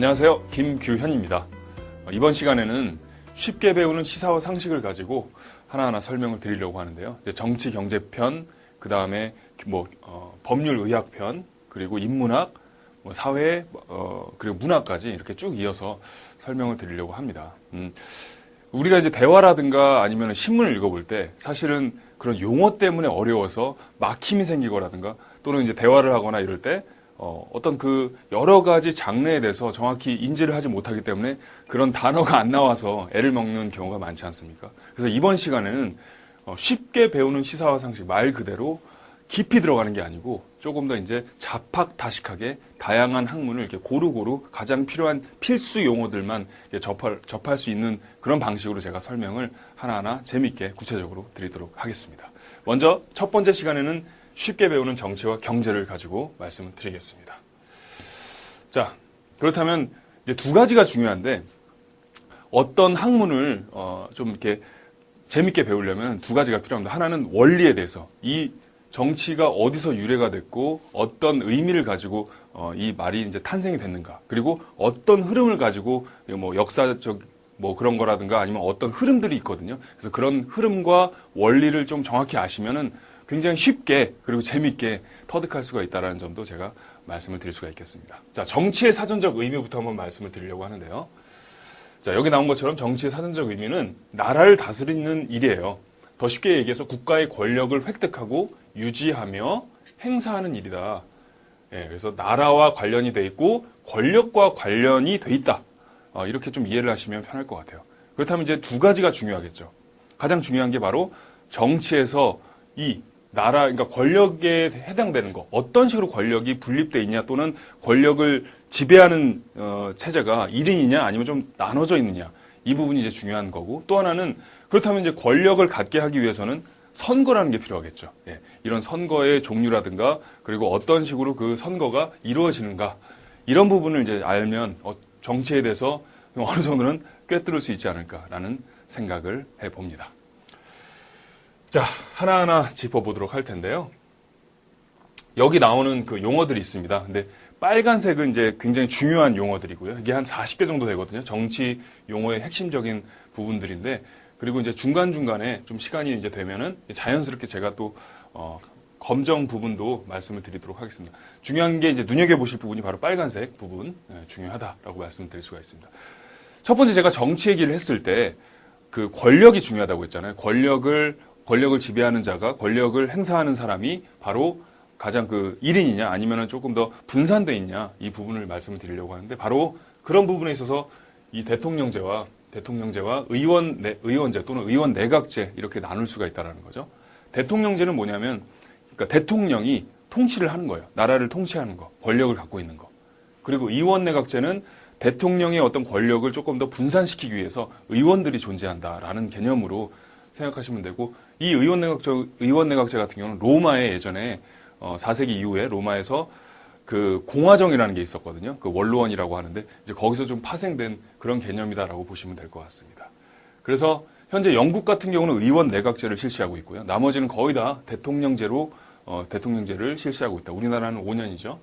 안녕하세요. 김규현입니다. 이번 시간에는 쉽게 배우는 시사와 상식을 가지고 하나하나 설명을 드리려고 하는데요. 이제 정치, 경제편, 그 다음에 법률, 의학편, 그리고 인문학, 사회, 그리고 문학까지 이렇게 쭉 이어서 설명을 드리려고 합니다. 우리가 이제 대화라든가 아니면 신문을 읽어볼 때 사실은 그런 용어 때문에 어려워서 막힘이 생기거라든가 또는 이제 대화를 하거나 이럴 때 어떤 그 여러 가지 장르에 대해서 정확히 인지를 하지 못하기 때문에 그런 단어가 안 나와서 애를 먹는 경우가 많지 않습니까? 그래서 이번 시간에는 쉽게 배우는 시사와 상식, 말 그대로 깊이 들어가는 게 아니고 조금 더 이제 자팍다식하게 다양한 학문을 이렇게 고루고루 가장 필요한 필수 용어들만 접할 수 있는 그런 방식으로 제가 설명을 하나하나 재밌게 구체적으로 드리도록 하겠습니다. 먼저 첫 번째 시간에는 쉽게 배우는 정치와 경제를 가지고 말씀을 드리겠습니다. 자, 그렇다면 이제 두 가지가 중요한데 어떤 학문을 좀 이렇게 재밌게 배우려면 두 가지가 필요합니다. 하나는 원리에 대해서 이 정치가 어디서 유래가 됐고 어떤 의미를 가지고 이 말이 이제 탄생이 됐는가, 그리고 어떤 흐름을 가지고 역사적 그런 거라든가 아니면 어떤 흐름들이 있거든요. 그래서 그런 흐름과 원리를 좀 정확히 아시면은 굉장히 쉽게 그리고 재밌게 터득할 수가 있다는 점도 제가 말씀을 드릴 수가 있겠습니다. 자, 정치의 사전적 의미부터 한번 말씀을 드리려고 하는데요. 자, 여기 나온 것처럼 정치의 사전적 의미는 나라를 다스리는 일이에요. 더 쉽게 얘기해서 국가의 권력을 획득하고 유지하며 행사하는 일이다. 예, 그래서 나라와 관련이 돼 있고 권력과 관련이 돼 있다. 이렇게 좀 이해를 하시면 편할 것 같아요. 그렇다면 이제 두 가지가 중요하겠죠. 가장 중요한 게 바로 정치에서 이 나라, 그러니까 권력에 해당되는 거, 어떤 식으로 권력이 분립돼 있냐 또는 권력을 지배하는 체제가 1인이냐 아니면 좀 나눠져 있느냐, 이 부분이 이제 중요한 거고, 또 하나는 그렇다면 이제 권력을 갖게 하기 위해서는 선거라는 게 필요하겠죠. 예, 이런 선거의 종류라든가 그리고 어떤 식으로 그 선거가 이루어지는가, 이런 부분을 이제 알면 정치에 대해서 어느 정도는 꿰뚫을 수 있지 않을까라는 생각을 해봅니다. 자, 하나하나 짚어보도록 할 텐데요. 여기 나오는 그 용어들이 있습니다. 근데 빨간색은 이제 굉장히 중요한 용어들이고요. 이게 한 40개 정도 되거든요. 정치 용어의 핵심적인 부분들인데, 그리고 이제 중간중간에 좀 시간이 이제 되면은 자연스럽게 제가 또, 검정 부분도 말씀을 드리도록 하겠습니다. 중요한 게 이제 눈여겨보실 부분이 바로 빨간색 부분, 중요하다라고 말씀을 드릴 수가 있습니다. 첫 번째 제가 정치 얘기를 했을 때 그 권력이 중요하다고 했잖아요. 권력을 지배하는 자가, 권력을 행사하는 사람이 바로 가장 그 1인이냐 아니면은 조금 더 분산돼 있냐, 이 부분을 말씀을 드리려고 하는데, 바로 그런 부분에 있어서 이 대통령제와 의원제 또는 의원 내각제, 이렇게 나눌 수가 있다라는 거죠. 대통령제는 뭐냐면, 그러니까 대통령이 통치를 하는 거예요. 나라를 통치하는 거, 권력을 갖고 있는 거. 그리고 의원 내각제는 대통령의 어떤 권력을 조금 더 분산시키기 위해서 의원들이 존재한다라는 개념으로 생각하시면 되고, 이 의원 내각제 같은 경우는 로마에 예전에 4세기 이후에 로마에서 그 공화정이라는 게 있었거든요. 그 원로원이라고 하는데 이제 거기서 좀 파생된 그런 개념이다라고 보시면 될 것 같습니다. 그래서 현재 영국 같은 경우는 의원 내각제를 실시하고 있고요. 나머지는 거의 다 대통령제를 실시하고 있다. 우리나라는 5년이죠.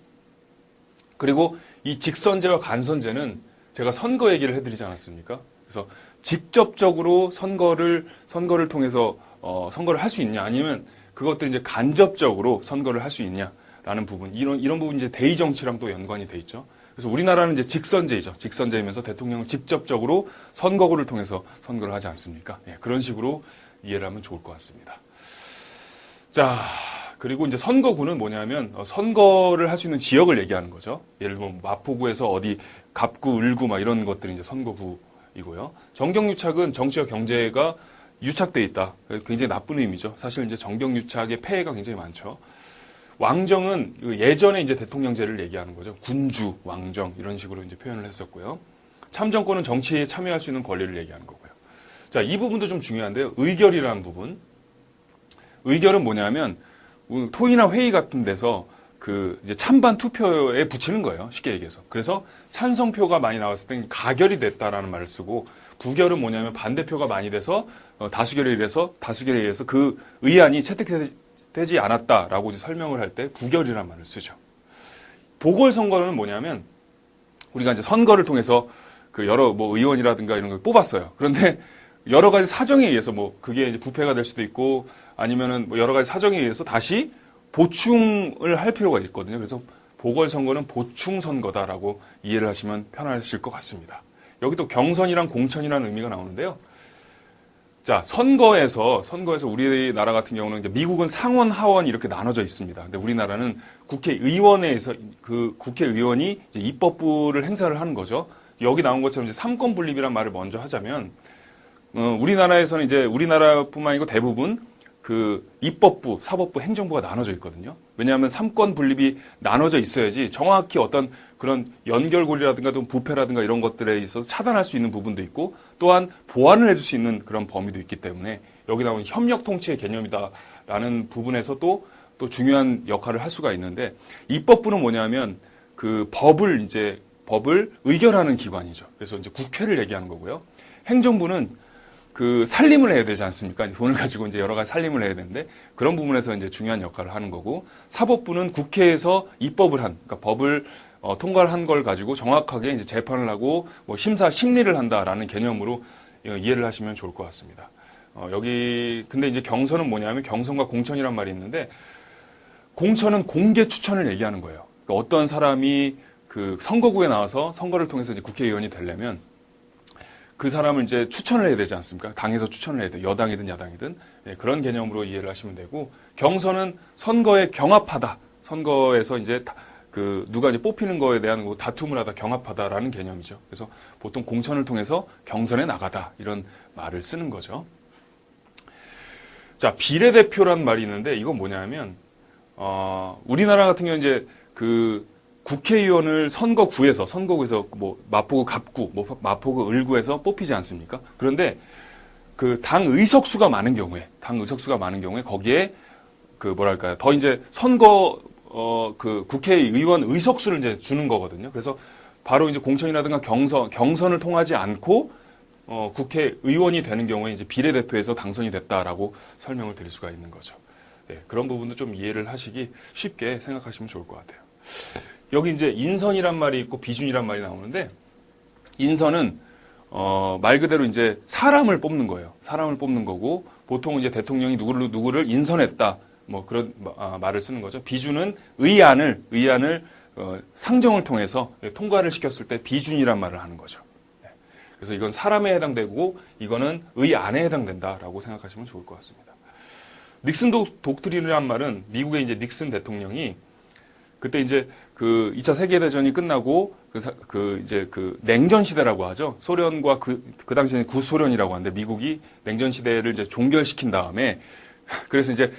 그리고 이 직선제와 간선제는 제가 선거 얘기를 해드리지 않았습니까? 그래서 직접적으로 선거를 통해서 선거를 할 수 있냐, 아니면 그것들이 이제 간접적으로 선거를 할 수 있냐라는 부분, 이런 부분이 이제 대의 정치랑 또 연관이 돼 있죠. 그래서 우리나라는 이제 직선제이죠. 직선제이면서 대통령을 직접적으로 선거구를 통해서 선거를 하지 않습니까? 예, 그런 식으로 이해를 하면 좋을 것 같습니다. 자, 그리고 이제 선거구는 뭐냐면 선거를 할 수 있는 지역을 얘기하는 거죠. 예를 들면 마포구에서 어디 갑구, 을구 막 이런 것들이 이제 선거구이고요. 정경유착은 정치와 경제가 유착돼 있다. 굉장히 나쁜 의미죠. 사실 이제 정경유착의 폐해가 굉장히 많죠. 왕정은 예전에 이제 대통령제를 얘기하는 거죠. 군주, 왕정 이런 식으로 이제 표현을 했었고요. 참정권은 정치에 참여할 수 있는 권리를 얘기하는 거고요. 자, 이 부분도 좀 중요한데요. 의결이라는 부분. 의결은 뭐냐면 토의나 회의 같은 데서 그 이제 찬반 투표에 붙이는 거예요. 쉽게 얘기해서. 그래서 찬성표가 많이 나왔을 땐 가결이 됐다라는 말을 쓰고, 부결은 뭐냐면 반대표가 많이 돼서 다수결에 의해서 그 의안이 채택되지 않았다라고 이제 설명을 할 때 부결이라는 말을 쓰죠. 보궐선거는 뭐냐면 우리가 이제 선거를 통해서 그 여러 뭐 의원이라든가 이런 걸 뽑았어요. 그런데 여러 가지 사정에 의해서 뭐 그게 이제 부패가 될 수도 있고 아니면은 뭐 여러 가지 사정에 의해서 다시 보충을 할 필요가 있거든요. 그래서 보궐선거는 보충선거다라고 이해를 하시면 편하실 것 같습니다. 여기 또 경선이랑 공천이라는 의미가 나오는데요. 자, 선거에서 우리나라 같은 경우는 이제 미국은 상원, 하원 이렇게 나눠져 있습니다. 근데 우리나라는 국회의원회에서 그 국회의원이 이제 입법부를 행사를 하는 거죠. 여기 나온 것처럼 이제 삼권 분립이란 말을 먼저 하자면, 우리나라에서는 이제 우리나라뿐만 아니고 대부분 그 입법부, 사법부, 행정부가 나눠져 있거든요. 왜냐하면 삼권 분립이 나눠져 있어야지 정확히 어떤 그런 연결고리라든가 또 부패라든가 이런 것들에 있어서 차단할 수 있는 부분도 있고 또한 보완을 해줄 수 있는 그런 범위도 있기 때문에 여기 나오는 협력 통치의 개념이다라는 부분에서 또 중요한 역할을 할 수가 있는데 입법부는 뭐냐면 그 법을 의결하는 기관이죠. 그래서 이제 국회를 얘기하는 거고요. 행정부는 그 살림을 해야 되지 않습니까? 돈을 가지고 이제 여러 가지 살림을 해야 되는데 그런 부분에서 이제 중요한 역할을 하는 거고 사법부는 국회에서 입법을 그러니까 법을 통과를 한 걸 가지고 정확하게 이제 재판을 하고 뭐 심리를 한다라는 개념으로 이해를 하시면 좋을 것 같습니다. 근데 이제 경선은 뭐냐면 경선과 공천이란 말이 있는데 공천은 공개 추천을 얘기하는 거예요. 그러니까 어떤 사람이 그 선거구에 나와서 선거를 통해서 이제 국회의원이 되려면 그 사람을 이제 추천을 해야 되지 않습니까? 당에서 추천을 해야 돼. 여당이든 야당이든. 네, 그런 개념으로 이해를 하시면 되고, 경선은 선거에 경합하다. 선거에서 이제 그 누가 이제 뽑히는 거에 대한 다툼을 하다 경합하다라는 개념이죠. 그래서 보통 공천을 통해서 경선에 나가다. 이런 말을 쓰는 거죠. 자, 비례대표란 말이 있는데 이건 뭐냐면, 우리나라 같은 경우는 이제 그 국회의원을 선거구에서 뭐 마포구 갑구, 뭐 마포구 을구에서 뽑히지 않습니까? 그런데 그 당 의석수가 많은 경우에 거기에 그 뭐랄까요? 더 이제 그 국회의원 의석수를 이제 주는 거거든요. 그래서 바로 이제 공천이라든가 경선을 통하지 않고 국회의원이 되는 경우에 이제 비례대표에서 당선이 됐다라고 설명을 드릴 수가 있는 거죠. 네, 그런 부분도 좀 이해를 하시기 쉽게 생각하시면 좋을 것 같아요. 여기 이제 인선이란 말이 있고 비준이란 말이 나오는데 인선은 말 그대로 이제 사람을 뽑는 거예요. 사람을 뽑는 거고 보통 이제 대통령이 누구를 인선했다 뭐 그런 말을 쓰는 거죠. 비준은 의안을 상정을 통해서 통과를 시켰을 때 비준이란 말을 하는 거죠. 그래서 이건 사람에 해당되고 이거는 의안에 해당된다라고 생각하시면 좋을 것 같습니다. 닉슨 독트린이란 말은 미국의 이제 닉슨 대통령이 그때 이제 그 2차 세계대전이 끝나고 이제 그 냉전 시대라고 하죠. 소련과 그 당시에는 구소련이라고 하는데 미국이 냉전 시대를 이제 종결시킨 다음에 그래서 이제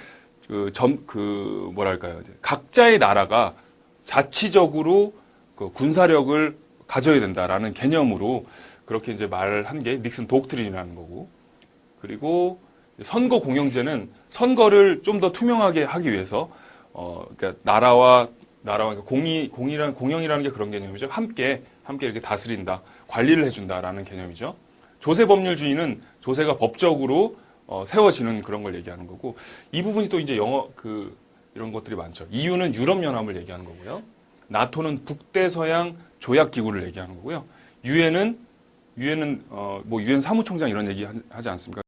뭐랄까요. 각자의 나라가 자치적으로 그 군사력을 가져야 된다라는 개념으로 그렇게 이제 말을 한 게 닉슨 독트린이라는 거고. 그리고 선거 공영제는 선거를 좀 더 투명하게 하기 위해서 그러니까 나라와 공영이라는 게 그런 개념이죠. 함께 이렇게 다스린다, 관리를 해준다라는 개념이죠. 조세 법률주의는 조세가 법적으로 세워지는 그런 걸 얘기하는 거고 이 부분이 또 이제 이런 것들이 많죠. EU는 유럽연합을 얘기하는 거고요. 나토는 북대서양 조약기구를 얘기하는 거고요. 유엔은 뭐 유엔 사무총장 이런 얘기 하지 않습니까?